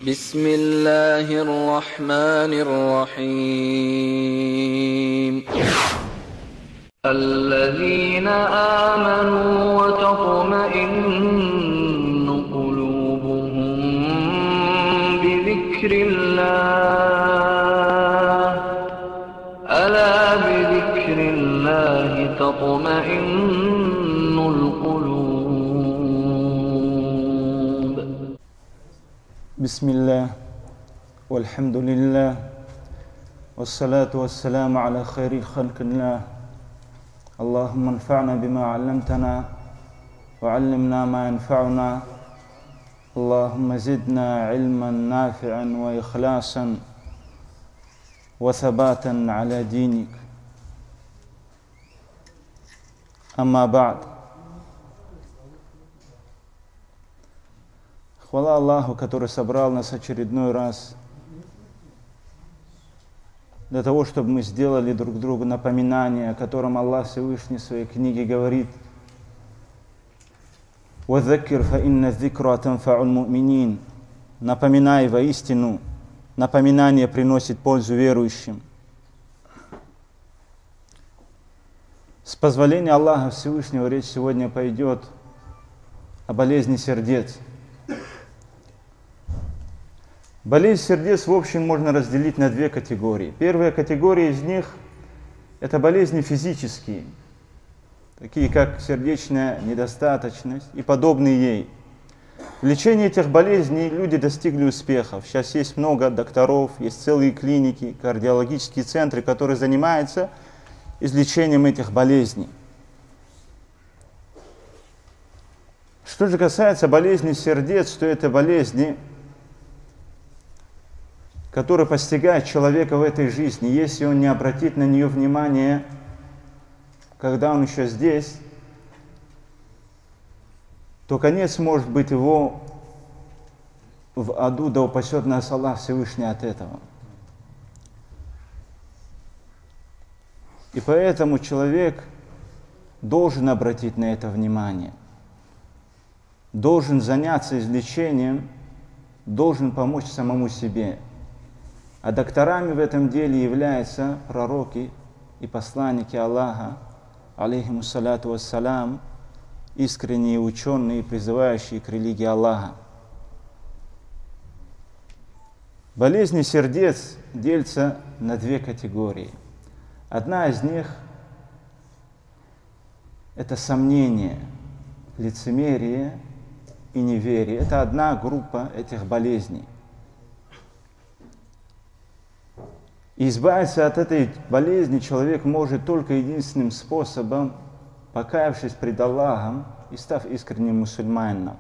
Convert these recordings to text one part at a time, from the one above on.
بسم الله الرحمن الرحيم الذين آمنوا وتطمئن قلوبهم بذكر الله ألا بذكر الله تطمئن القلوب. بسم الله والحمد لله والصلاة والسلام على خير خلق الله. اللهم انفعنا بما علمتنا وعلمنا ما ينفعنا. اللهم زدنا علما نافعا وإخلاصا وثباتا على دينك. أما بعد. Хвала Аллаху, который собрал нас очередной раз для того, чтобы мы сделали друг другу напоминание, о котором Аллах Всевышний в своей книге говорит: «Вазаккир фа инна зикра танфа'уль му'минин». Напоминай воистину, напоминание приносит пользу верующим. С позволения Аллаха Всевышнего речь сегодня пойдет о болезни сердец. Болезнь сердец, в общем, можно разделить на две категории. Первая категория из них – это болезни физические, такие как сердечная недостаточность и подобные ей. В лечении этих болезней люди достигли успехов. Сейчас есть много докторов, есть целые клиники, кардиологические центры, которые занимаются излечением этих болезней. Что же касается болезни сердец, то это болезни, который постигает человека в этой жизни, если он не обратит на нее внимание, когда он еще здесь, то конец может быть его в аду, да упасет нас Аллах Всевышний от этого. И поэтому человек должен обратить на это внимание, должен заняться излечением, должен помочь самому себе. А докторами в этом деле являются пророки и посланники Аллаха, алейхимуссалату вассалям, искренние ученые, призывающие к религии Аллаха. Болезни сердец делятся на две категории. Одна из них – это сомнение, лицемерие и неверие. Это одна группа этих болезней. И избавиться от этой болезни человек может только единственным способом, покаявшись пред Аллахом и став искренним мусульманином.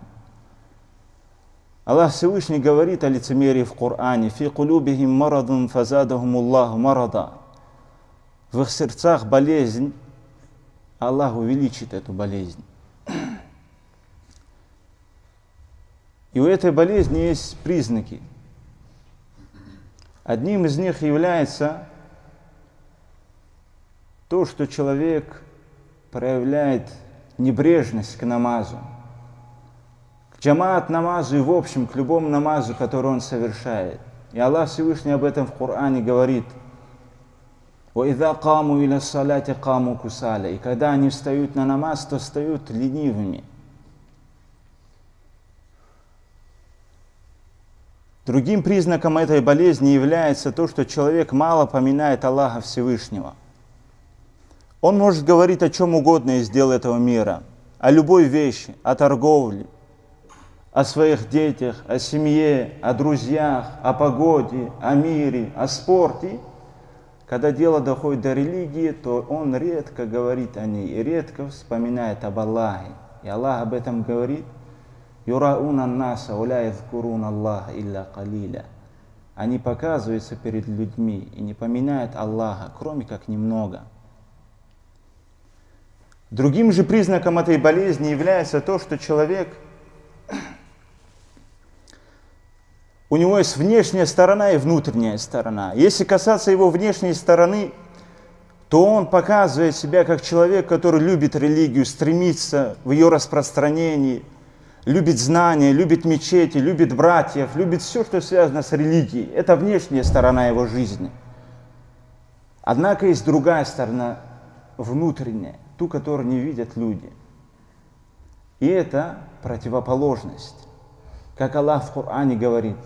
Аллах Всевышний говорит о лицемерии в Коране: «Фи кулубихим марадун фазадахум Аллаху марада». В их сердцах болезнь, Аллах увеличит эту болезнь. И у этой болезни есть признаки. Одним из них является то, что человек проявляет небрежность к намазу, к джамаат намазу и в общем к любому намазу, который он совершает. И Аллах Всевышний об этом в Коране говорит: «وَإِذَا قَامُوا إِلَى الصَّلَاةِ قَامُوا كُسَالَى». И когда они встают на намаз, то встают ленивыми. Другим признаком этой болезни является то, что человек мало поминает Аллаха Всевышнего. Он может говорить о чем угодно из дел этого мира, о любой вещи, о торговле, о своих детях, о семье, о друзьях, о погоде, о мире, о спорте. Когда дело доходит до религии, то он редко говорит о ней и редко вспоминает об Аллахе. И Аллах об этом говорит: «Юрауна наса уля язкуруна Аллаха илля калиля». Они показываются перед людьми и не поминают Аллаха, кроме как немного. Другим же признаком этой болезни является то, что человек, у него есть внешняя сторона и внутренняя сторона. Если касаться его внешней стороны, то он показывает себя как человек, который любит религию, стремится в ее распространении, любит знания, любит мечети, любит братьев, любит все, что связано с религией. Это внешняя сторона его жизни. Однако есть другая сторона, внутренняя, ту, которую не видят люди. И это противоположность. Как Аллах в Коране говорит: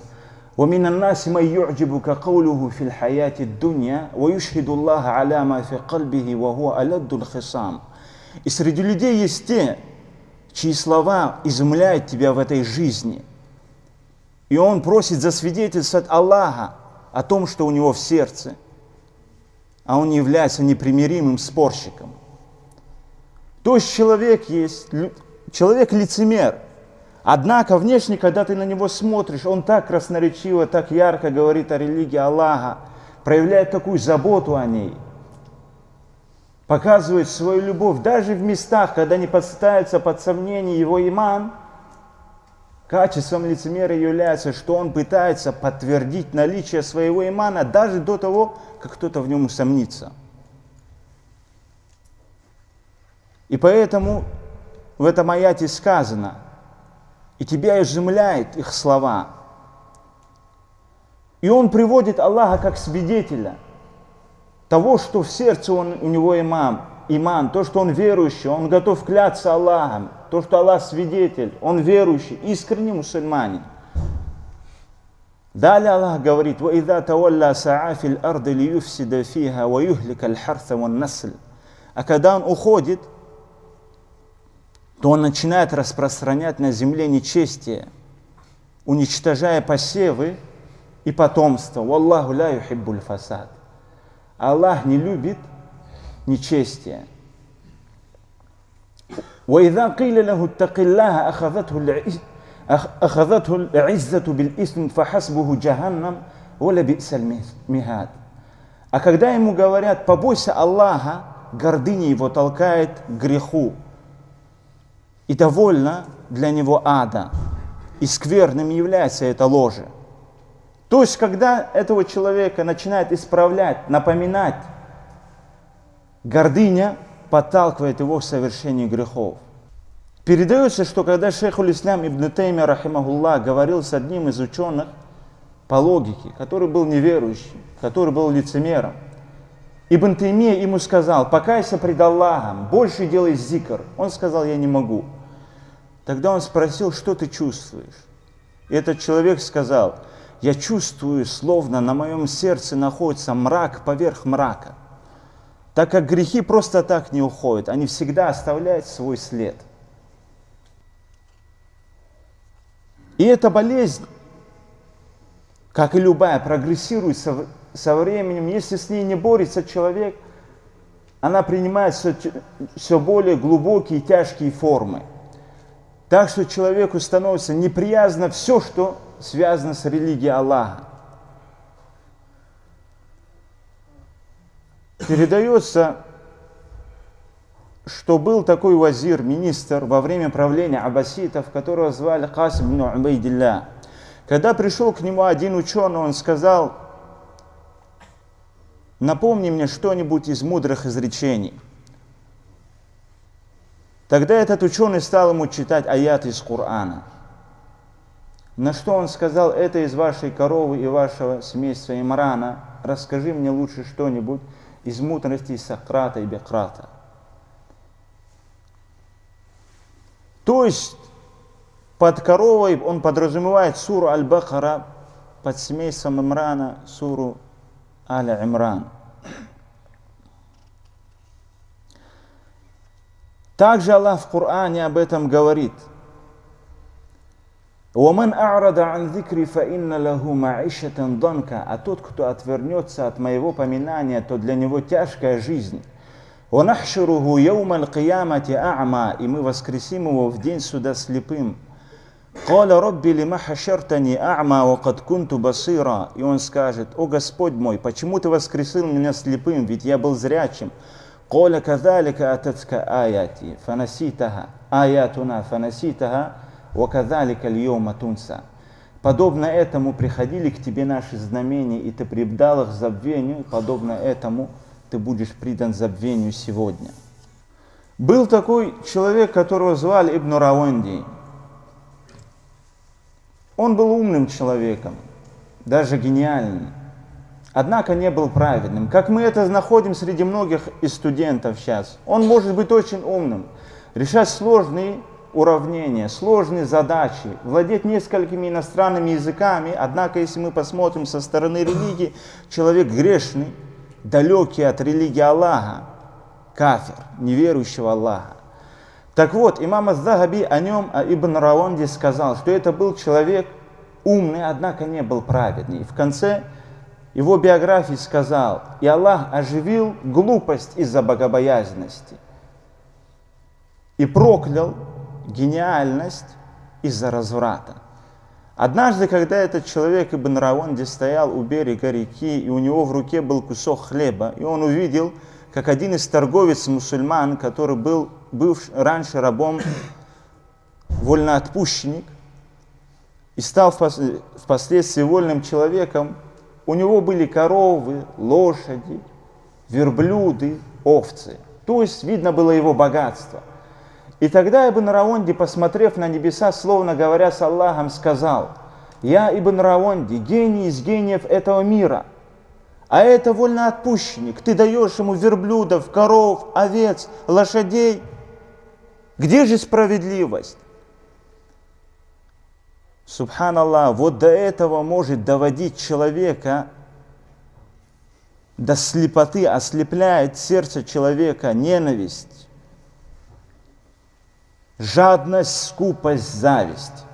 وَمِنَ النَّاسِ مَنْ يُعْجِبُكَ قَوْلُهُ فِي الْحَيَاةِ الدُّنْيَا وَيُشْهِدُ اللَّهَ عَلَى مَا فِي قَلْبِهِ وَهُوَ أَلَدُّ الْخِصَامِ. И среди людей есть те, чьи слова изумляют тебя в этой жизни. И он просит засвидетельствовать Аллаха о том, что у него в сердце, а он не является непримиримым спорщиком. То есть человек лицемер. Однако внешне, когда ты на него смотришь, он так красноречиво, так ярко говорит о религии Аллаха, проявляет такую заботу о ней, показывает свою любовь даже в местах, когда не подставится под сомнение его иман. Качеством лицемера является, что он пытается подтвердить наличие своего имана даже до того, как кто-то в нем усомнится. И поэтому в этом аяте сказано: и тебя изумляют их слова. И он приводит Аллаха как свидетеля того, что в сердце у него иман, то, что он верующий, он готов кляться Аллахом, то, что Аллах свидетель, он верующий, искренний мусульманин. Далее Аллах говорит: وَإِذَا تَوَلَّى سَعَى فِي الْأَرْضِ لِيُفْسِدَ فِيهَا وَيُهْلِكَ الْحَرْثَ وَالنَّسْلَ. А когда он уходит, то он начинает распространять на земле нечестие, уничтожая посевы и потомство. «Валлаху ля юхиббуль фасад». Аллах не любит нечестие. وَإِذَا قِيلَ لَهُ اتَّقِ اللَّهَ أَخَذَتْهُ الْعِزَّةُ بِالْإِثْمِ فَحَسْبُهُ جَهَنَّمْ وَلَبِئْسَ الْمِهَادُ. А когда ему говорят: побойся Аллаха, гордыня его толкает к греху, и довольно для него ада, и скверным является это ложе. То есть, когда этого человека начинает исправлять, напоминать, гордыня подталкивает его к совершению грехов. Передается, что когда шейхуль ислам ибн Таймия рахимахуллах говорил с одним из ученых по логике, который был неверующим, который был лицемером, Ибн Таймия ему сказал: покайся пред Аллахом, больше делай зикр. Он сказал: я не могу. Тогда он спросил: что ты чувствуешь? И этот человек сказал: я чувствую, словно на моем сердце находится мрак поверх мрака. Так как грехи просто так не уходят, они всегда оставляют свой след. И эта болезнь, как и любая, прогрессирует со временем. Если с ней не борется человек, она принимает все более глубокие и тяжкие формы. Так что человеку становится неприязно все, что связано с религией Аллаха. Передается, что был такой вазир, министр во время правления аббаситов, которого звали Касим ибн Убайдилля. Когда пришел к нему один ученый, он сказал: напомни мне что-нибудь из мудрых изречений. Тогда этот ученый стал ему читать аяты из Корана. На что он сказал: это из вашей коровы и вашего семейства Имрана. Расскажи мне лучше что-нибудь из мудрости Сократа и Бекрата. То есть под коровой он подразумевает суру Аль-Бакара, под семейством Имрана суру Аль-Имран. Также Аллах в Коране об этом говорит: «Ваман а'рада ан зикри фа инна лаху ма'ишатан данка». А тот, кто отвернется от моего поминания, то для него тяжкая жизнь. «Ва нахшуруху яума аль-киямати а'ма». И мы воскресим его в день суда слепым. «Каля рабби лима хашартани а'ма ва кад кунту басира». И он скажет: «О Господь мой, почему ты воскресил меня слепым, ведь я был зрячим?» «Каля кадалика ататка аяти фанаситаха аятуна фанаситаха ва кадалика льёма тунса». Подобно этому приходили к тебе наши знамения, и ты предал их забвению, подобно этому ты будешь предан забвению сегодня. Был такой человек, которого звали Ибн Рауэнди. Он был умным человеком, даже гениальным, однако не был праведным. Как мы это находим среди многих из студентов сейчас. Он может быть очень умным, решать сложные уравнения, сложные задачи, владеть несколькими иностранными языками, однако, если мы посмотрим со стороны религии, человек грешный, далекий от религии Аллаха, кафир, неверующего Аллаха. Так вот, имам аз-Захаби о нем, о Ибн Раунде, сказал, что это был человек умный, однако не был праведный. И в конце его биографии сказал: и Аллах оживил глупость из-за богобоязненности и проклял гениальность из-за разврата. Однажды, когда этот человек Ибн Раунде стоял у берега реки, и у него в руке был кусок хлеба, и он увидел, как один из торговец мусульман, который был раньше рабом, вольноотпущенник, и стал впоследствии вольным человеком, у него были коровы, лошади, верблюды, овцы. То есть видно было его богатство. И тогда Ибн Раунди, посмотрев на небеса, словно говоря с Аллахом, сказал: «Я Ибн Раунди, гений из гениев этого мира, а это вольноотпущенник, ты даешь ему верблюдов, коров, овец, лошадей. Где же справедливость?» Субханаллах, вот до этого может доводить человека, до слепоты, ослепляет сердце человека ненависть, жадность, скупость, зависть.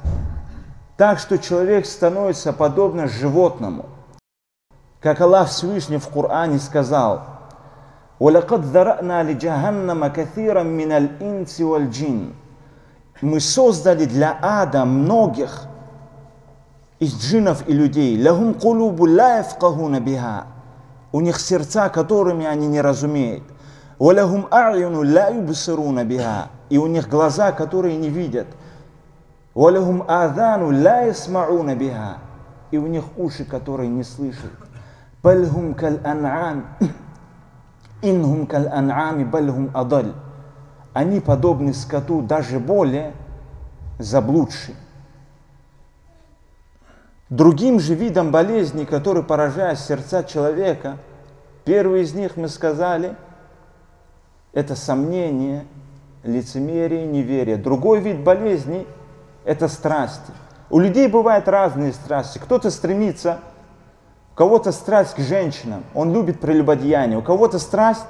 Так что человек становится подобно животному. Как Аллах Всевышний в Коране сказал: «Валакад зарана ли джаханнама каthирам миналь инси валь джин». Мы создали для ада многих из джиннов и людей. «Лахум кулубу ла яфкахуна биха». У них сердца, которыми они не разумеют. «Валахум а'юну ла юбсируна биха». И у них глаза, которые не видят. «Валахум а'дану ла ясмауна биха». И у них уши, которые не слышат. «Бальхум каль ан'ам». «Инхум каль ан'ами бальхум адаль». Они подобны скоту, даже более заблудшим. Другим же видом болезней, которые поражают сердца человека, первый из них, мы сказали, это сомнение, лицемерие, неверие. Другой вид болезней – это страсти. У людей бывают разные страсти. Кто-то стремится, у кого-то страсть к женщинам, он любит прелюбодеяние, у кого-то страсть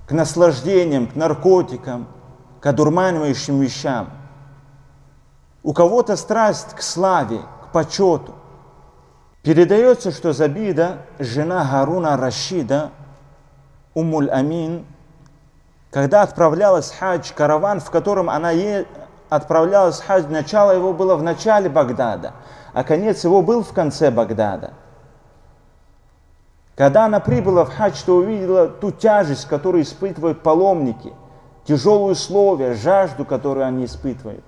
к наслаждениям, к наркотикам, к одурманивающим вещам. У кого-то страсть к славе, к почету. Передается, что Забида, жена Харуна ар-Рашида, Уммуль Амин, когда отправлялась в хадж, караван, в котором она отправлялась в хадж, начало его было в начале Багдада, а конец его был в конце Багдада. Когда она прибыла в хадж, то увидела ту тяжесть, которую испытывают паломники, тяжелые условия, жажду, которую они испытывают.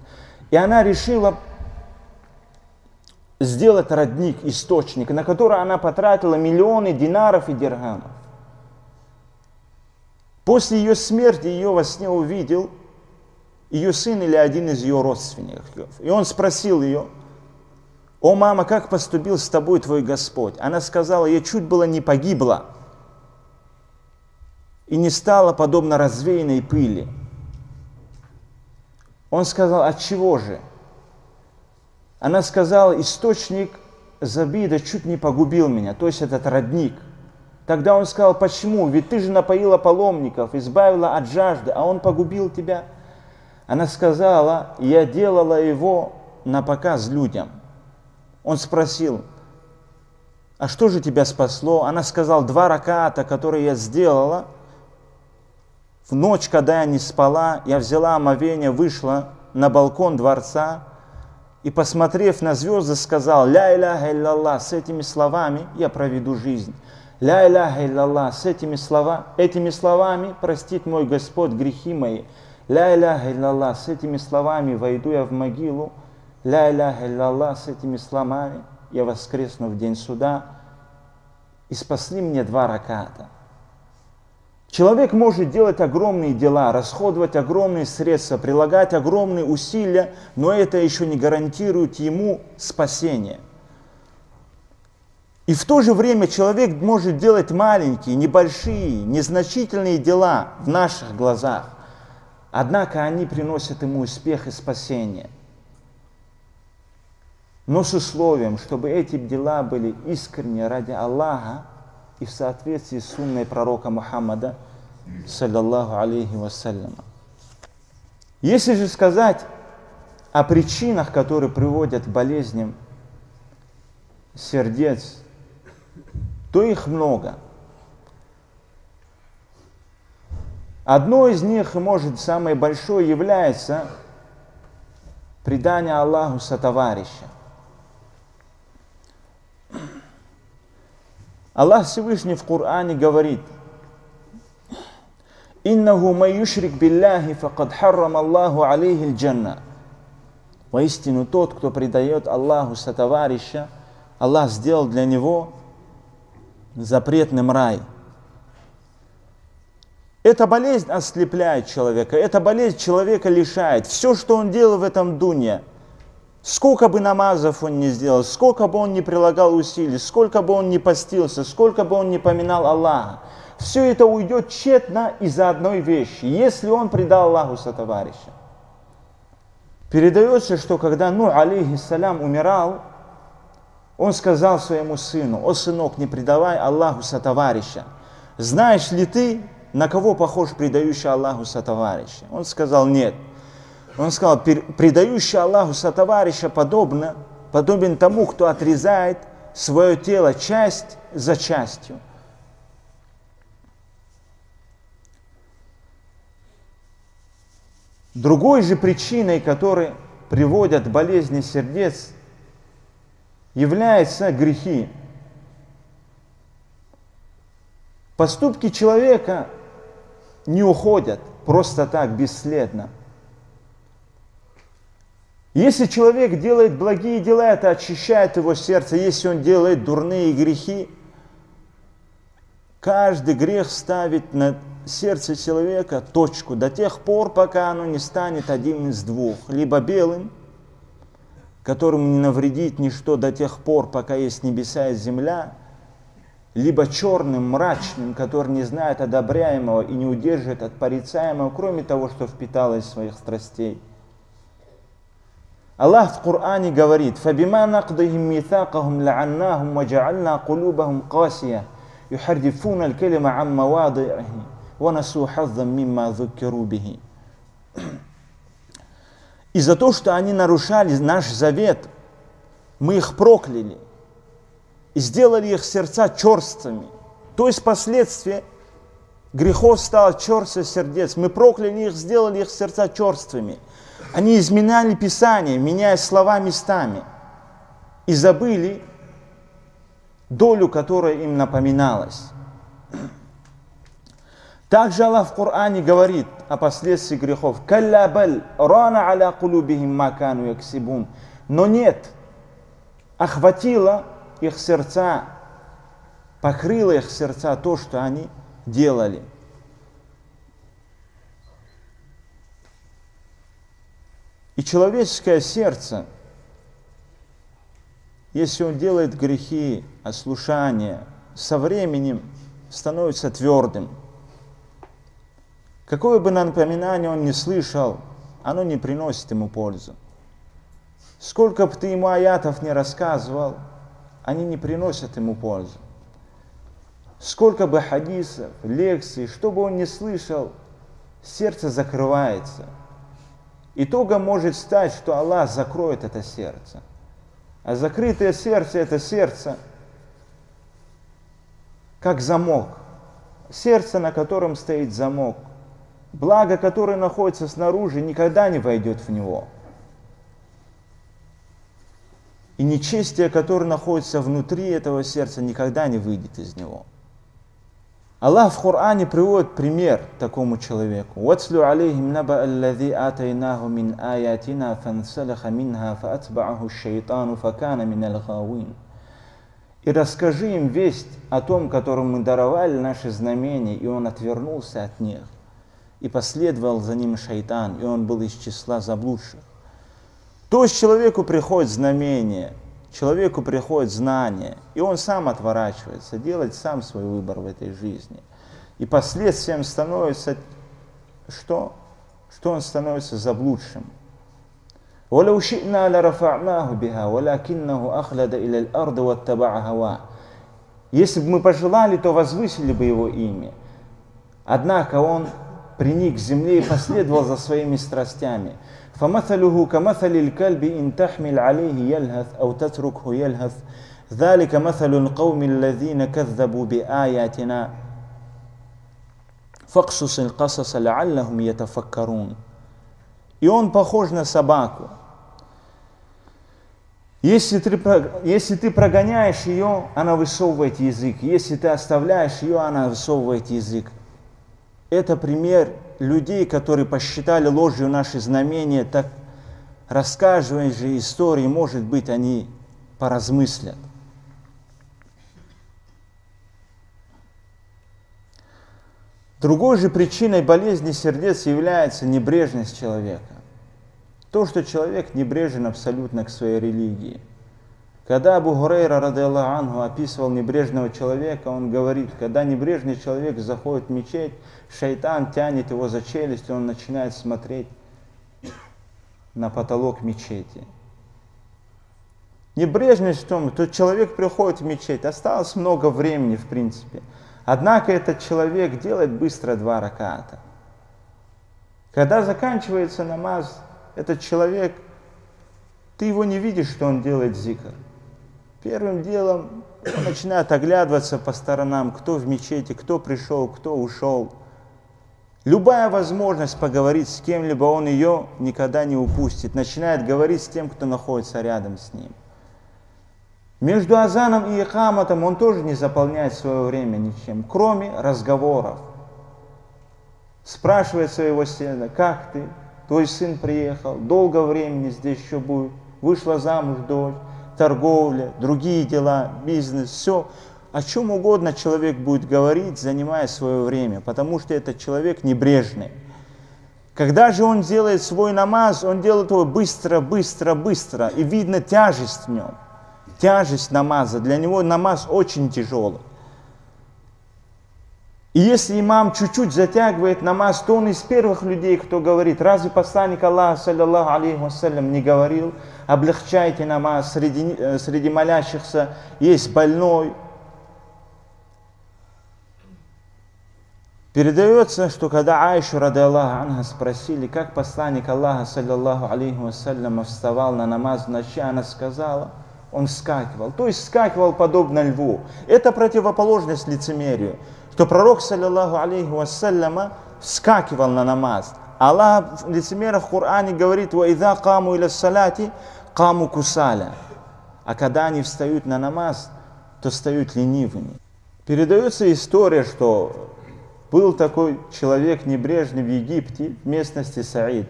И она решила сделать родник, источник, на который она потратила миллионы динаров и дирхамов. После ее смерти ее во сне увидел ее сын или один из ее родственников. И он спросил ее: «О, мама, как поступил с тобой твой Господь?» Она сказала: «Я чуть было не погибла и не стала подобно развеянной пыли». Он сказал: «От чего же?» Она сказала: «Источник Забида чуть не погубил меня», то есть этот родник. Тогда он сказал: «Почему? Ведь ты же напоила паломников, избавила от жажды, а он погубил тебя». Она сказала: «Я делала его на показ людям». Он спросил: «А что же тебя спасло?» Она сказала: 2 раката, которые я сделала. В ночь, когда я не спала, я взяла омовение, вышла на балкон дворца и, посмотрев на звезды, сказал: «Ля иляха илляллах». С этими словами я проведу жизнь. «Ля иляха илляллах». С этими словами простит мой Господь грехи мои. «Ля иляха илляллах». С этими словами войду я в могилу. «Ля иляха илляллах». С этими словами я воскресну в день суда. И спасли мне 2 раката. Человек может делать огромные дела, расходовать огромные средства, прилагать огромные усилия, но это еще не гарантирует ему спасение. И в то же время человек может делать маленькие, небольшие, незначительные дела в наших глазах, однако они приносят ему успех и спасение. Но с условием, чтобы эти дела были искренне ради Аллаха и в соответствии с сунной пророка Мухаммада, саллаллаху алейхи вассалям. Если же сказать о причинах, которые приводят к болезням сердец, то их много. Одно из них, и может самое большое, является предание Аллаху сотоварища. Аллах Всевышний в Коране говорит: «Иннаху ман юшрик билляхи факад харрама Аллаху алейхи аль-джанна». Воистину тот, кто предает Аллаху сотоварища, Аллах сделал для него запретным рай. Эта болезнь ослепляет человека, эта болезнь человека лишает. Все, что он делал в этом дуне, сколько бы намазов он ни сделал, сколько бы он ни прилагал усилий, сколько бы он ни постился, сколько бы он ни поминал Аллаха, все это уйдет тщетно из-за одной вещи, если он предал Аллаху сотоварища. Передается, что когда Нух алейхиссалям умирал, он сказал своему сыну: «О сынок, не предавай Аллаху сотоварища. Знаешь ли ты, на кого похож предающий Аллаху сотоварища?» Он сказал: «Нет». Он сказал: «Предающий Аллаху сотоварища подобен тому, кто отрезает свое тело часть за частью». Другой же причиной, которая приводит к болезни сердец, являются грехи. Поступки человека не уходят просто так, бесследно. Если человек делает благие дела, это очищает его сердце. Если он делает дурные грехи, каждый грех ставит на сердце человека точку до тех пор, пока оно не станет один из двух. Либо белым, которому не навредит ничто до тех пор, пока есть небеса и земля, либо черным, мрачным, который не знает одобряемого и не удерживает от порицаемого, кроме того, что впитало из своих страстей. Аллах в Коране говорит: «Фабима нақдихим митақахум ла'аннахум ва джа'альна кулубахум қасия, юхаррифуна аль-калима ан мавади'ихи, ва насу хаззан мимма зуккиру бихи». И за то, что они нарушали наш завет, мы их прокляли и сделали их сердца черствыми. То есть последствия грехов стало черство сердец. Мы прокляли их, сделали их сердца черствыми. Они изменяли Писание, меняя слова местами, и забыли долю, которая им напоминалась. Также Аллах в Коране говорит о последствиях грехов: «Калля баль рана аля кулубихим ма кану яксибун». Но нет, охватило их сердца, покрыло их сердца то, что они делали. И человеческое сердце, если он делает грехи, ослушания, со временем становится твердым. Какое бы напоминание он ни слышал, оно не приносит ему пользу. Сколько бы ты ему аятов не рассказывал, они не приносят ему пользу. Сколько бы хадисов, лекций, что бы он ни слышал, сердце закрывается. Итогом может стать, что Аллах закроет это сердце. А закрытое сердце — это сердце, как замок. Сердце, на котором стоит замок. Благо, которое находится снаружи, никогда не войдет в него. И нечестие, которое находится внутри этого сердца, никогда не выйдет из него. Аллах в Коране приводит пример такому человеку. «Ватслю алейхим наба аллази атайнаху мин аятина фансалаха минха фаатбааху шайтану факана минал гавин». и расскажи им весть о том, которому мы даровали наши знамения, и он отвернулся от них. И последовал за ним шайтан, и он был из числа заблудших. То есть человеку приходит знамение, человеку приходит знание, и он сам отворачивается, делает сам свой выбор в этой жизни. И последствием становится что? Что он становится заблудшим. وَلَوْ شِئْنَا لَرَفَعْنَاهُ بِهَا وَلَكِنَّهُ أَخْلَدَ إِلَى الْأَرْضِ وَاتَّبَعَ هَوَاهُ. Если бы мы пожелали, то возвысили бы его имя. Однако он приник к земле и последовал за своими страстями. فَمَثَلُهُ كَمَثَلِ الْكَلْبِ إِنْ تَحْمِلْ عَلَيْهِ يَلْهَثْ أَوْ تَتْرُكْهُ يَلْهَثْ ذَلِكَ مَثَلُ الْقَوْمِ الَّذِينَ كَذَّبُوا بِآيَاتِنَا فَاقْصُصِ الْقَصَصَ لَعَلَّهُمْ يَتَفَكَّرُونَ. И он похож на собаку. Если ты прогоняешь ее, она высовывает язык. Если ты оставляешь ее, она высовывает язык. Это пример людей, которые посчитали ложью наши знамения, так рассказывая же истории, может быть, они поразмыслят. Другой же причиной болезни сердец является небрежность человека. То, что человек небрежен абсолютно к своей религии. Когда Абу Хурайра, ради Аллаху анху, описывал небрежного человека, он говорит, когда небрежный человек заходит в мечеть, шайтан тянет его за челюсть, и он начинает смотреть на потолок мечети. Небрежность в том, что человек приходит в мечеть, осталось много времени в принципе. Однако этот человек делает быстро 2 раката. Когда заканчивается намаз, этот человек, ты его не видишь, что он делает зикр. Первым делом он начинает оглядываться по сторонам, кто в мечети, кто пришел, кто ушел. Любая возможность поговорить с кем-либо, он ее никогда не упустит. Начинает говорить с тем, кто находится рядом с ним. Между азаном и икаматом он тоже не заполняет свое время ничем, кроме разговоров. Спрашивает своего сына, как ты? Твой сын приехал, долго времени здесь еще будет, вышла замуж дочь, торговля, другие дела, бизнес, все. О чем угодно человек будет говорить, занимая свое время, потому что этот человек небрежный. Когда же он делает свой намаз, он делает его быстро, быстро, быстро, и видно тяжесть в нем. Тяжесть намаза. Для него намаз очень тяжелый. И если имам чуть-чуть затягивает намаз, то он из первых людей, кто говорит, разве посланник Аллаха, саллаллаху алейхи вассалям, не говорил, облегчайте намаз, среди молящихся есть больной. Передается, что когда Аишу, ради Аллаха анха, спросили, как посланник Аллаха, саллаллаху алейхи вассалям, вставал на намаз в ночи, она сказала, он вскакивал, то есть вскакивал подобно льву. Это противоположность лицемерию, что пророк, саллаллаху алейхи вассаляма, вскакивал на намаз. Аллах в лицемерах в Коране говорит, وَإِذَا قَامُوا إِلَى الصَّلَاةِ قَامُوا كُسَالًا. А когда они встают на намаз, то встают ленивыми. Передается история, что был такой человек небрежный в Египте, в местности Саид.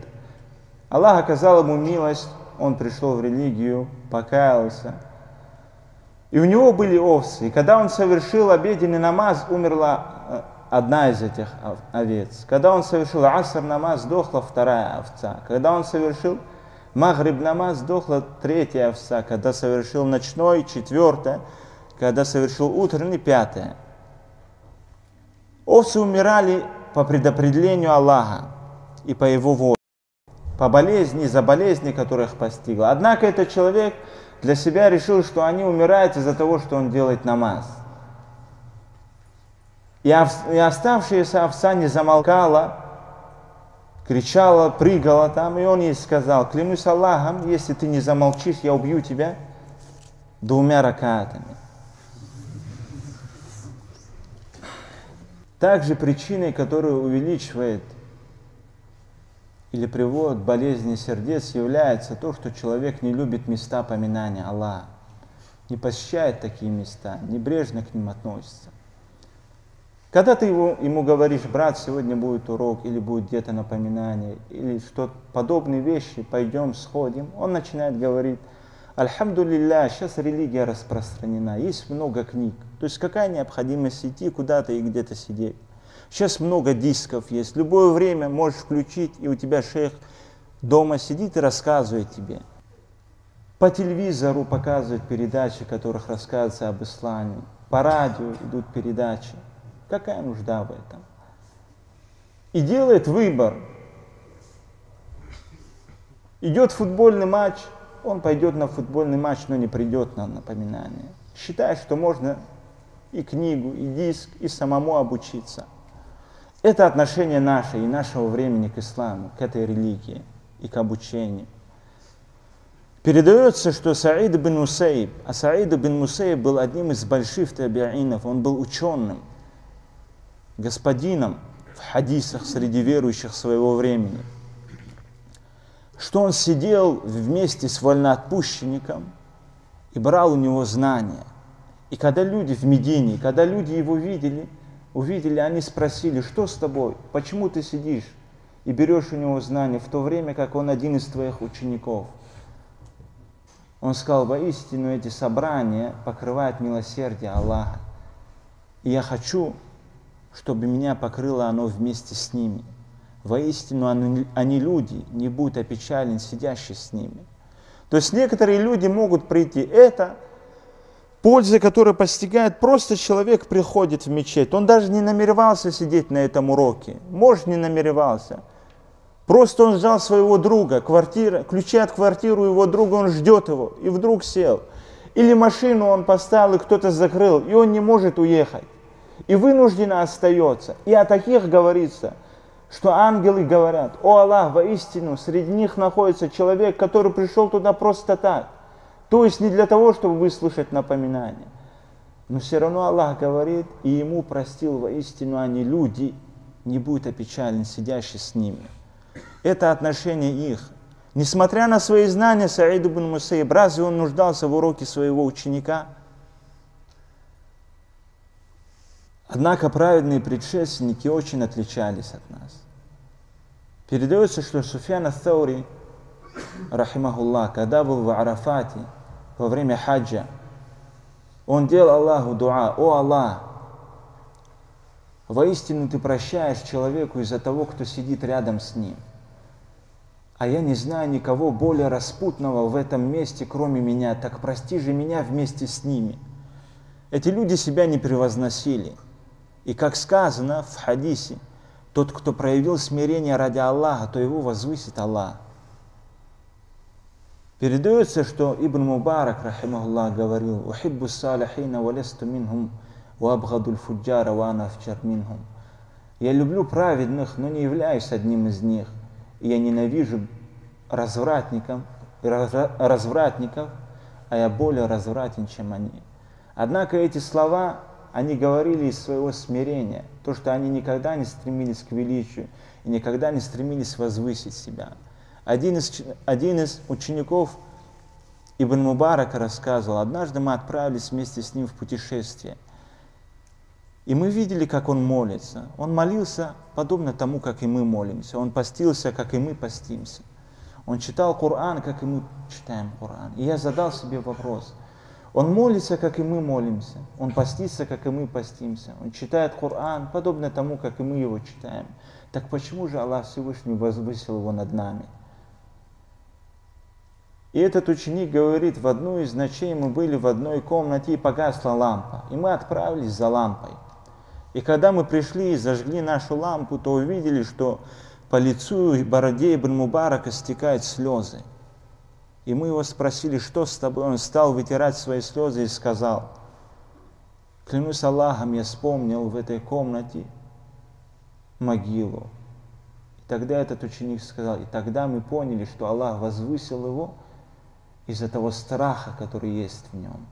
Аллах оказал ему милость, он пришел в религию, покаялся. И у него были овцы. И когда он совершил обеденный намаз, умерла одна из этих овец. Когда он совершил аср намаз, сдохла 2-я овца. Когда он совершил магриб намаз, сдохла 3-я овца. Когда совершил ночной, 4-я. Когда совершил утренний, 5-я. Овцы умирали по предопределению Аллаха и по его воле. По болезни, за болезни, которых постигла. Однако этот человек для себя решил, что они умирают из-за того, что он делает намаз. И оставшаяся овца не замолкала, кричала, прыгала там, и он ей сказал, клянусь Аллахом, если ты не замолчишь, я убью тебя 2 ракатами. Также причиной, которая увеличивает или приводит к болезни сердец, является то, что человек не любит места поминания Аллаха, не посещает такие места, небрежно к ним относится. Когда ты ему говоришь, брат, сегодня будет урок, или будет где-то напоминание, или что-то подобные вещи, пойдем, сходим, он начинает говорить, Альхамдулилля, сейчас религия распространена, есть много книг. То есть какая необходимость идти куда-то и где-то сидеть? Сейчас много дисков есть, в любое время можешь включить, и у тебя шейх дома сидит и рассказывает тебе. По телевизору показывают передачи, в которых рассказывается об исламе. По радио идут передачи. Какая нужда в этом? И делает выбор. Идет футбольный матч, он пойдет на футбольный матч, но не придет на напоминание. Считает, что можно и книгу, и диск, и самому обучиться. Это отношение наше и нашего времени к исламу, к этой религии и к обучению. Передается, что Саид ибн Мусайиб, а Саид ибн Мусайиб был одним из больших табиинов, он был ученым, господином в хадисах среди верующих своего времени, что он сидел вместе с вольноотпущенником и брал у него знания. И когда люди в Медине, когда люди его увидели, они спросили: что с тобой, почему ты сидишь и берешь у него знания, в то время как он один из твоих учеников? Он сказал: воистину эти собрания покрывают милосердие Аллаха, и я хочу, чтобы меня покрыло оно вместе с ними. Воистину они люди, не будь опечален сидящий с ними. То есть некоторые люди могут прийти. Это польза, которая постигает, просто человек приходит в мечеть. Он даже не намеревался сидеть на этом уроке. Может, не намеревался. Просто он ждал своего друга, ключи от квартиры его друга, он ждет его, и вдруг сел. Или машину он поставил, и кто-то закрыл, и он не может уехать. И вынужденно остается. И о таких говорится, что ангелы говорят: о Аллах, воистину, среди них находится человек, который пришел туда просто так. То есть не для того, чтобы выслушать напоминания. Но все равно Аллах говорит, и ему простил: воистину они люди, не будет опечален сидящий с ними. Это отношение их. Несмотря на свои знания, Саид ибн Мусайиб, разве он нуждался в уроке своего ученика? Однако праведные предшественники очень отличались от нас. Передается, что Суфьян ас-Саури, рахимахуллах, когда был в Арафате во время хаджа, он делал Аллаху дуа: о Аллах, воистину ты прощаешь человеку из-за того, кто сидит рядом с ним. А я не знаю никого более распутного в этом месте, кроме меня, так прости же меня вместе с ними. Эти люди себя не превозносили. И как сказано в хадисе, тот, кто проявил смирение ради Аллаха, то его возвысит Аллах. Передается, что Ибн Мубарак, рахимахуллах, говорил: «Ухиббу салихина ва лесту минхум, ва абгадуль фуджара ва ана афджар минхум». Я люблю праведных, но не являюсь одним из них. И я ненавижу развратников, а я более развратен, чем они. Однако эти слова они говорили из своего смирения, то, что они никогда не стремились к величию и никогда не стремились возвысить себя. Один из учеников Ибн Мубарака рассказывал: однажды мы отправились вместе с ним в путешествие. И мы видели, как он молится. Он молился подобно тому, как и мы молимся. Он постился, как и мы постимся. Он читал Коран, как и мы читаем Коран. И я задал себе вопрос: он молится, как и мы молимся. Он постится, как и мы постимся. Он читает Коран, подобно тому, как и мы его читаем. Так почему же Аллах Всевышний возвысил его над нами? И этот ученик говорит: в одну из ночей мы были в одной комнате, и погасла лампа. И мы отправились за лампой. И когда мы пришли и зажгли нашу лампу, то увидели, что по лицу и бороде Ибн Мубарака стекают слезы. И мы его спросили: что с тобой? Он стал вытирать свои слезы и сказал: клянусь Аллахом, я вспомнил в этой комнате могилу. И тогда этот ученик сказал: и тогда мы поняли, что Аллах возвысил его из-за того страха, который есть в нем.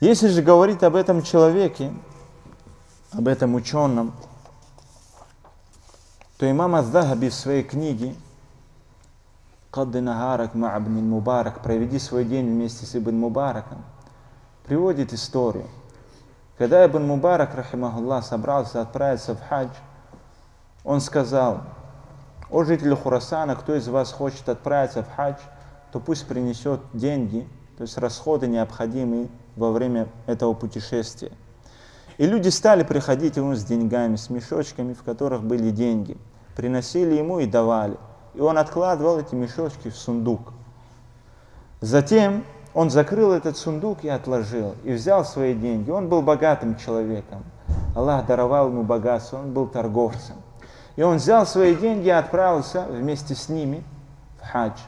Если же говорить об этом человеке, об этом ученом, то имам ас-Захаби в своей книге «Кадди нагарак ма ибн Мубарак», «Проведи свой день вместе с Ибн Мубараком», приводит историю. Когда Ибн Мубарак, рахимахуллах, собрался отправиться в хадж, он сказал: о жители Хурасана, кто из вас хочет отправиться в хадж, то пусть принесет деньги, то есть расходы, необходимые во время этого путешествия. И люди стали приходить ему с деньгами, с мешочками, в которых были деньги. Приносили ему и давали. И он откладывал эти мешочки в сундук. Затем он закрыл этот сундук и отложил, и взял свои деньги. Он был богатым человеком. Аллах даровал ему богатство, он был торговцем. И он взял свои деньги и отправился вместе с ними в хадж.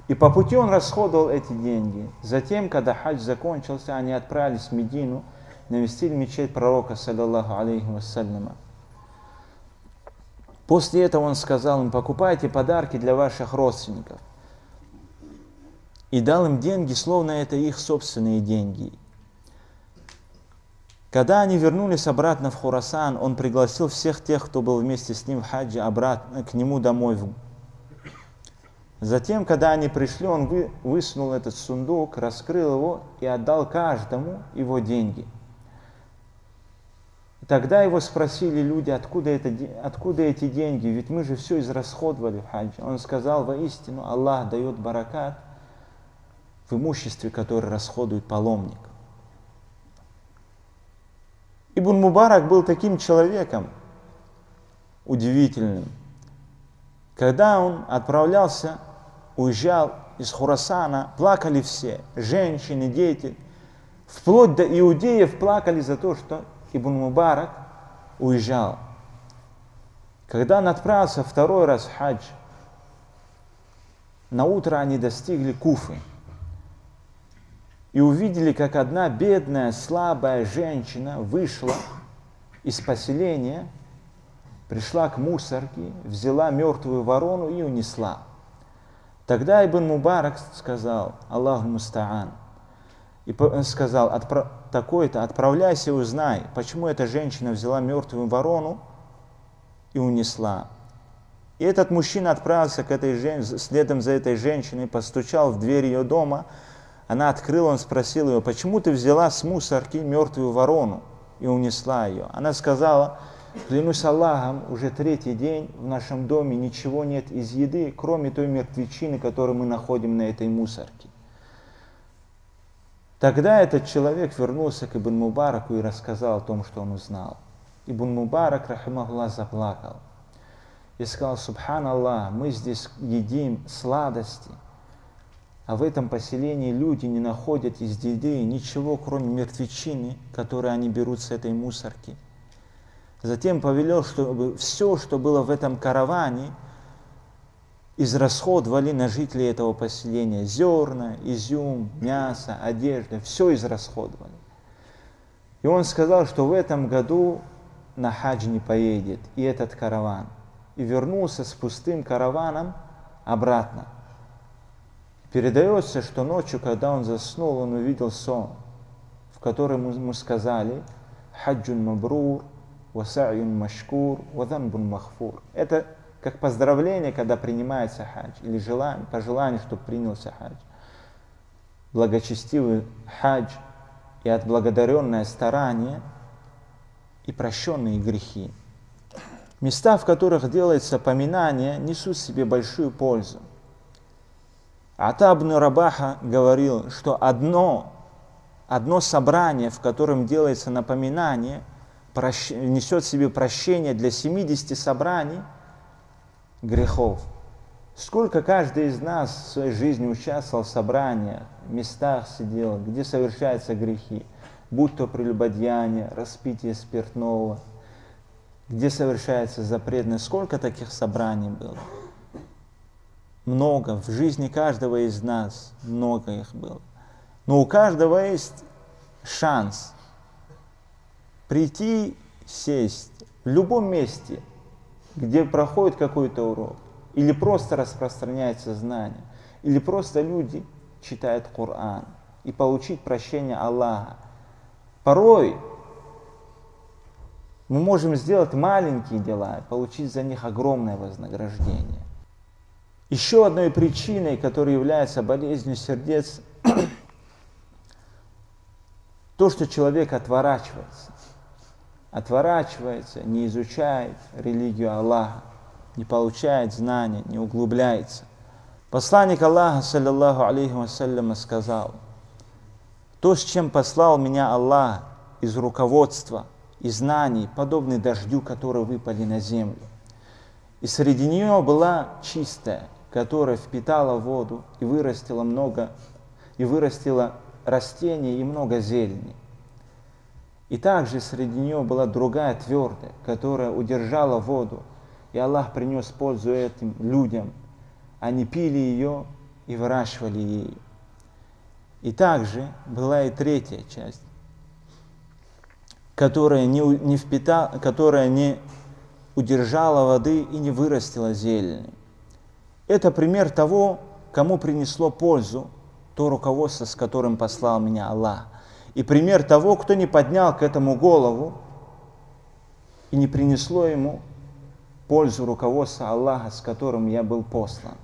И по пути он расходовал эти деньги. Затем, когда хадж закончился, они отправились в Медину, навестили мечеть пророка, саллаллаху алейхи вассаляма. После этого он сказал им: покупайте подарки для ваших родственников. И дал им деньги, словно это их собственные деньги. Когда они вернулись обратно в Хурасан, он пригласил всех тех, кто был вместе с ним в хаджи, обратно к нему домой. Затем, когда они пришли, он высунул этот сундук, раскрыл его и отдал каждому его деньги. Тогда его спросили люди: откуда эти деньги, ведь мы же все израсходовали в хаджи. Он сказал: воистину, Аллах дает баракат в имуществе, которое расходует паломник. Ибн Мубарак был таким человеком удивительным. Когда он отправлялся, уезжал из Хурасана, плакали все, женщины, дети, вплоть до иудеев плакали за то, что Ибн Мубарак уезжал. Когда он отправился второй раз в хадж, на утро они достигли Куфы и увидели, как одна бедная, слабая женщина вышла из поселения, пришла к мусорке, взяла мертвую ворону и унесла. Тогда Ибн Мубарак сказал: Аллаху муста'ан. И сказал: такой-то, отправляйся и узнай, почему эта женщина взяла мертвую ворону и унесла. И этот мужчина отправился к этой женщине, следом за этой женщиной, постучал в дверь ее дома. Она открыла, он спросил ее: почему ты взяла с мусорки мертвую ворону и унесла ее? Она сказала: клянусь Аллахом, уже третий день в нашем доме ничего нет из еды, кроме той мертвечины, которую мы находим на этой мусорке. Тогда этот человек вернулся к Ибн Мубараку и рассказал о том, что он узнал. Ибн Мубарак, рахимахуллах, заплакал и сказал: субханаллах, мы здесь едим сладости, а в этом поселении люди не находят из еды ничего, кроме мертвечины, которую они берут с этой мусорки. Затем повелел, чтобы все, что было в этом караване, израсходовали на жителей этого поселения. Зерна, изюм, мясо, одежда, все израсходовали. И он сказал, что в этом году на хадж не поедет и этот караван. И вернулся с пустым караваном обратно. Передается, что ночью, когда он заснул, он увидел сон, в котором ему сказали: хаджун мабрур, васа'юн машкур, ваданбун махфур. Это как поздравление, когда принимается хадж, или пожелание, чтобы принялся хадж. Благочестивый хадж и отблагодаренное старание и прощенные грехи. Места, в которых делается поминание, несут в себе большую пользу. Ата ибн Рабаха говорил, что одно собрание, в котором делается напоминание, несет в себе прощение для 70 собраний грехов. Сколько каждый из нас в своей жизни участвовал в собраниях, местах сидел, где совершаются грехи, будь то прелюбодеяние, распитие спиртного, где совершается запретное. Сколько таких собраний было? Много. В жизни каждого из нас много их было. Но у каждого есть шанс прийти, сесть в любом месте, где проходит какой-то урок, или просто распространяется знание, или просто люди читают Коран, и получить прощение Аллаха. Порой мы можем сделать маленькие дела и получить за них огромное вознаграждение. Еще одной причиной, которая является болезнью сердец, то, что человек отворачивается, не изучает религию Аллаха, не получает знания, не углубляется. Посланник Аллаха, саллаллаху алейхи вассалям, сказал: то, с чем послал меня Аллах из руководства и знаний, подобны дождю, которые выпали на землю. И среди нее была чистая, которая впитала воду и вырастила растения и много зелени. И также среди нее была другая твердая, которая удержала воду, и Аллах принес пользу этим людям. Они пили ее и выращивали ею. И также была и третья часть, которая не удержала воды и не вырастила зелени. Это пример того, кому принесло пользу то руководство, с которым послал меня Аллах. И пример того, кто не поднял к этому голову и не принесло ему пользу руководства Аллаха, с которым я был послан.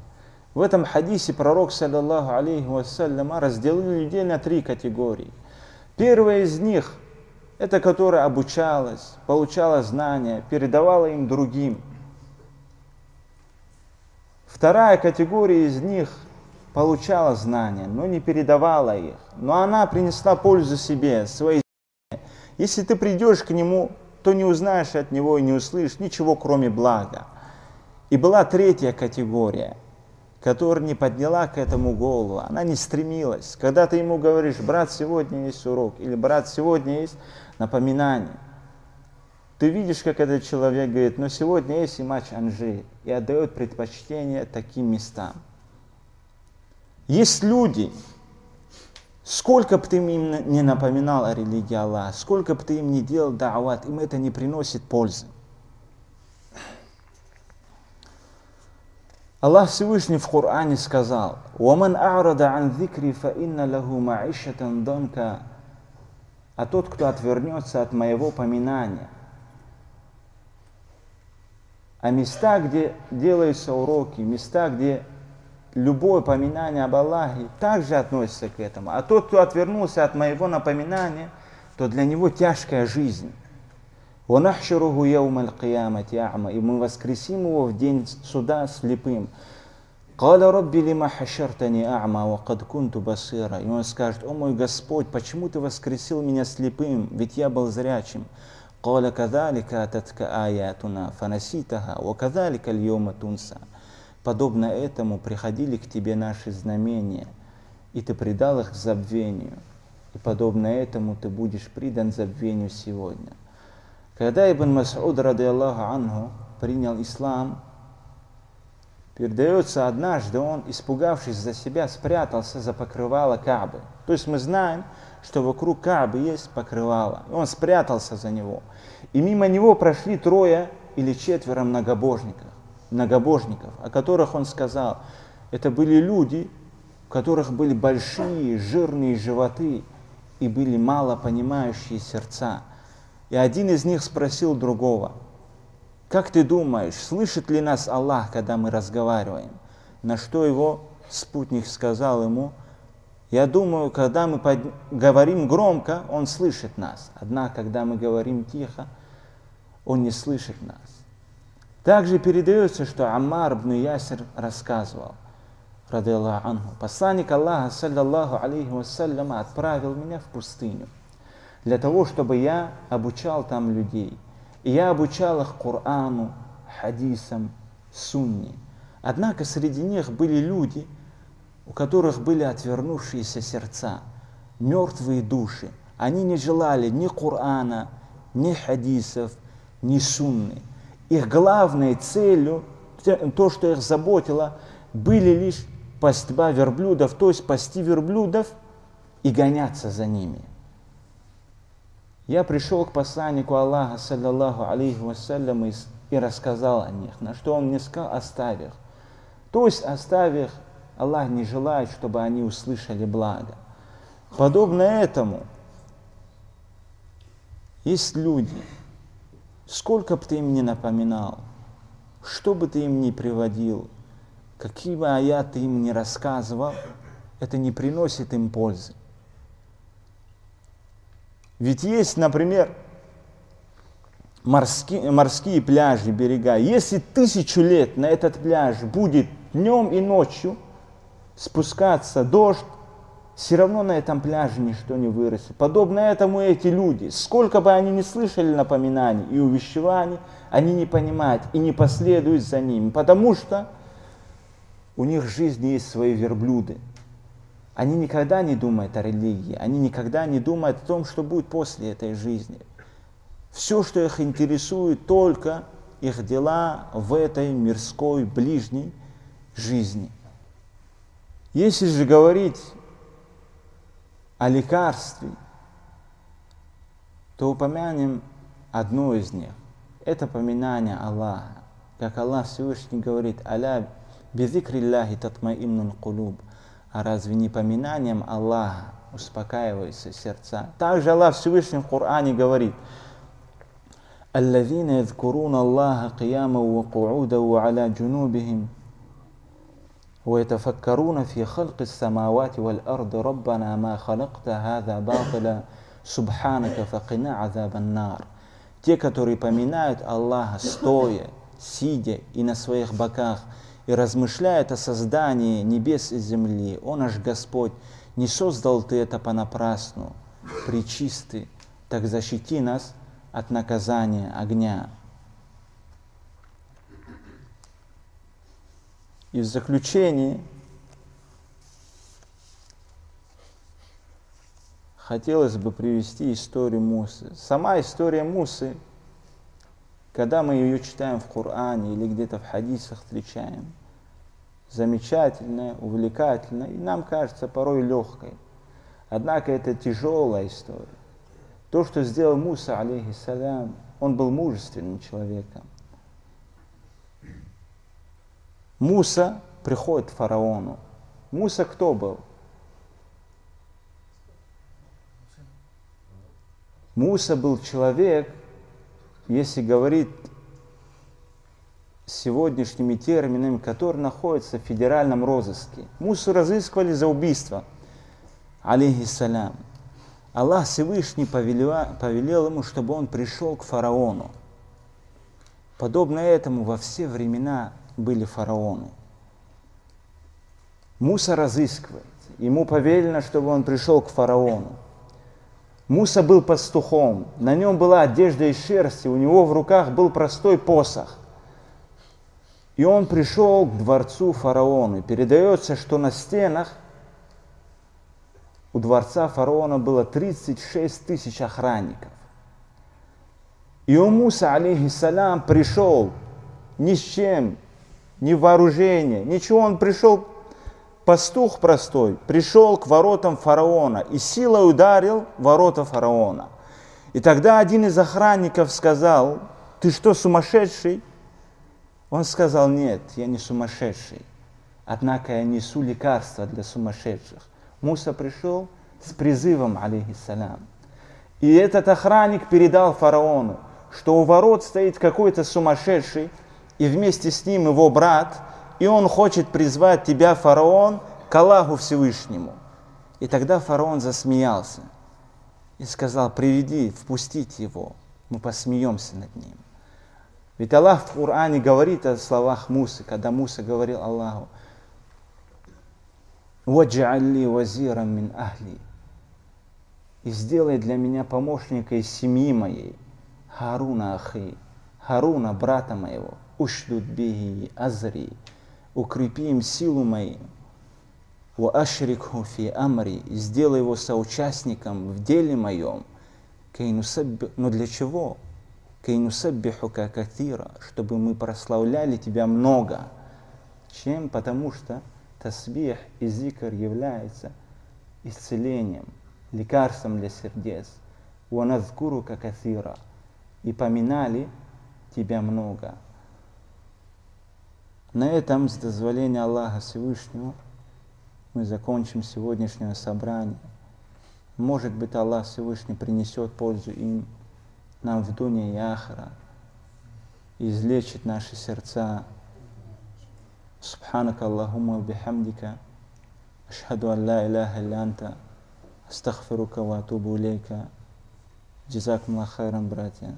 В этом хадисе пророк, саллаллаху алейхи вассалям, разделил людей на 3 категории. Первая из них – это которая обучалась, получала знания, передавала им другим. Вторая категория из них получала знания, но не передавала их. Но она принесла пользу себе, своей семье. Если ты придешь к нему, то не узнаешь от него и не услышишь ничего, кроме блага. И была третья категория, которая не подняла к этому голову, она не стремилась. Когда ты ему говоришь: брат, сегодня есть урок, или брат, сегодня есть напоминание, ты видишь, как этот человек говорит: но сегодня есть и матч Анжи, и отдает предпочтение таким местам. Есть люди, сколько бы ты им не напоминал о религии Аллаха, сколько бы ты им не делал да'ват, им это не приносит пользы. Аллах Всевышний в Коране сказал: «Ваман а'рада ан зикри фа инна лаху ма'ишатан данка». А тот, кто отвернется от моего поминания. А места, где делаются уроки, места, где любое поминание об Аллахе, также относится к этому. А тот, кто отвернулся от моего напоминания, то для него тяжкая жизнь. «Ванахшуруху яумаль киямати а'ма». И мы воскресим его в день суда слепым. «Каля рабби лима хашартани а'ма ва кад кунту басира». И он скажет: «О мой Господь, почему ты воскресил меня слепым, ведь я был зрячим?» «Каля кадалика ататка аятуна фанаситаха ва кадалика льома тунса». Подобно этому приходили к тебе наши знамения, и ты предал их забвению. И подобно этому ты будешь предан забвению сегодня. Когда Ибн Мас'уд, ради Аллаху анху, принял ислам, передается, однажды он, испугавшись за себя, спрятался за покрывало Каабы. То есть мы знаем, что вокруг Каабы есть покрывало. И он спрятался за него. И мимо него прошли 3 или 4 многобожников, о которых он сказал. Это были люди, у которых были большие, жирные животы и были мало понимающие сердца. И один из них спросил другого: «Как ты думаешь, слышит ли нас Аллах, когда мы разговариваем?» На что его спутник сказал ему: «Я думаю, когда мы говорим громко, он слышит нас. Однако, когда мы говорим тихо, он не слышит нас». Также передается, что Аммар ибн Ясир рассказывал, ради Аллаху анху: посланник Аллаха, саллаллаху алейхи вассалям, отправил меня в пустыню для того, чтобы я обучал там людей. И я обучал их Корану, хадисам, сунне. Однако среди них были люди, у которых были отвернувшиеся сердца, мертвые души. Они не желали ни Корана, ни хадисов, ни сунны. Их главной целью, то, что их заботило, были лишь пастьба верблюдов, то есть пасти верблюдов и гоняться за ними. Я пришел к посланнику Аллаха, саллаллаху алейхи вассалям, и рассказал о них, на что он мне сказал: оставь их. То есть, оставь их, Аллах не желает, чтобы они услышали благо. Подобно этому, есть люди, сколько бы ты им ни напоминал, что бы ты им ни приводил, какие бы аяты ты им ни рассказывал, это не приносит им пользы. Ведь есть, например, морские пляжи, берега. Если 1000 лет на этот пляж будет днем и ночью спускаться дождь, все равно на этом пляже ничто не вырастет. Подобно этому эти люди, сколько бы они ни слышали напоминаний и увещеваний, они не понимают и не последуют за ними, потому что у них в жизни есть свои верблюды. Они никогда не думают о религии, они никогда не думают о том, что будет после этой жизни. Все, что их интересует, только их дела в этой мирской, ближней жизни. Если же говорить о лекарстве, то упомянем одно из них. Это поминание Аллаха. Как Аллах Всевышний говорит: «Аля бизикриллахи татмаиннул кулуб». А разве не поминанием Аллаха успокаиваются сердца? Также Аллах Всевышний в Коране говорит: «Аллазина язкуруна Аллаха кияма ва кууда ва аля джунубихим ويتفكرون في خلق السماوات والأرض ربنا ما خلقت هذا باطلا سبحانك فقنا عذاب النار». Те, которые поминают Аллаха стоя, сидя и на своих боках, и размышляют о создании небес и земли: «О наш Господь, не создал Ты это понапрасну, пречистый, так защити нас от наказания огня». И в заключение хотелось бы привести историю Мусы. Сама история Мусы, когда мы ее читаем в Коране или где-то в хадисах встречаем, замечательная, увлекательная и нам кажется порой легкой. Однако это тяжелая история. То, что сделал Муса, алейхиссалям, он был мужественным человеком. Муса приходит к фараону. Муса кто был? Муса был человек, если говорить сегодняшними терминами, который находится в федеральном розыске. Мусу разыскивали за убийство, алейхиссалям. Аллах Всевышний повелел ему, чтобы он пришел к фараону. Подобно этому во все времена были фараоны. Муса разыскивает. Ему повелено, чтобы он пришел к фараону. Муса был пастухом. На нем была одежда из шерсти. У него в руках был простой посох. И он пришел к дворцу фараона. Передается, что на стенах у дворца фараона было 36 тысяч охранников. И он, Муса, алейхиссалям, пришел ни с чем, ни вооружение, ничего. Он пришел, пастух простой, пришел к воротам фараона и силой ударил ворота фараона. И тогда один из охранников сказал: «Ты что, сумасшедший?» Он сказал: «Нет, я не сумасшедший, однако я несу лекарство для сумасшедших». Муса пришел с призывом, алейхиссалям. И этот охранник передал фараону, что у ворот стоит какой-то сумасшедший, и вместе с ним его брат, и он хочет призвать тебя, фараон, к Аллаху Всевышнему. И тогда фараон засмеялся и сказал: «Приведи, впустите его, мы посмеемся над ним». Ведь Аллах в Коране говорит о словах Мусы, когда Муса говорил Аллаху: «Вадж'аль ли вазиран мин ахли», и сделай для меня помощника из семьи моей, Харуна ахи, Харуна, брата моего, ушдуд биги азри, укрепи им силу мою, ва ашрикху фи амри, сделай его соучастником в деле моем, но для чего? Кейнусаббихука катира, чтобы мы прославляли тебя много. Чем? Потому что тасбих и зикр является исцелением, лекарством для сердец. Ва назкурука катира, и поминали тебя много. На этом, с дозволения Аллаха Всевышнего, мы закончим сегодняшнее собрание. Может быть, Аллах Всевышний принесет пользу им, нам в дуне и ахира, излечит наши сердца. Субханака Аллахумма бихамдика, ашхаду ан ла иляха илля анта, астагфирука ва атубу илейка. Джазакумуллаху хайран, братья.